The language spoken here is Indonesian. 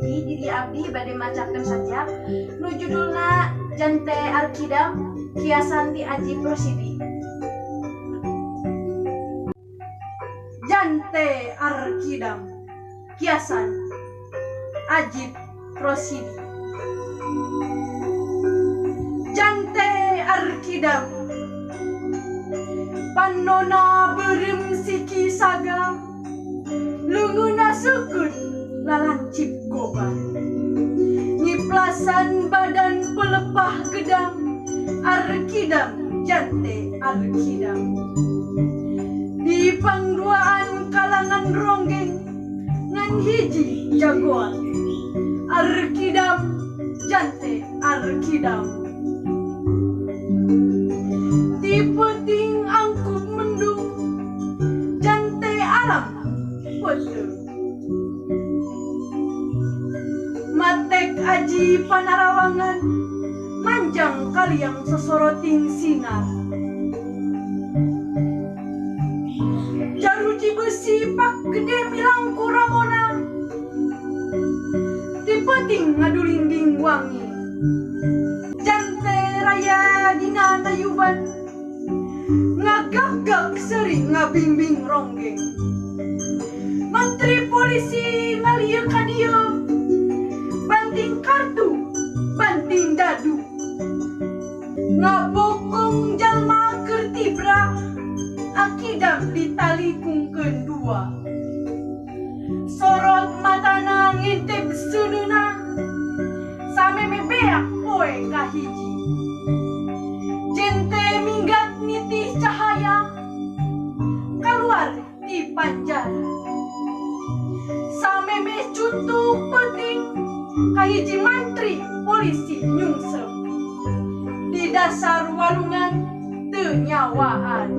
hiji diri abdi bade macakeun sajak nu judulna Jante Arkidam kiasan ti Aji Prosidi. Jante Arkidam kiasan Aji Prosidi. Jante Arkidam pannona beureum siki saga lunguna sukun lalancip goban ngiplasan badan pelepah gedang Arkidam Jante Arkidam di pangduaan kalangan ronggeng ngan hiji jagoan Arkidam Jante Arkidam di peting angkut mendung Jante alam petung matek aji panarawangan manjang kaliang sesoroting sinar jaruji besi pak gede milang kuramona di peting ngadulinding wangi Jante raya dina tayuban ngagagag sering ngabimbing ronggeng menteri polisi ngalieu ka dieu banting kartu banting dadu ngabokong jalma keur tibra Arkidam ditalikungkeun dua sorot matana ngintip sununa sameme beak poe kahiji Jante minggat nitih cahaya keluar di panjara sameme cutuk peting kahiji mantri polisi nyungsep di dasar walungan teu nyawaan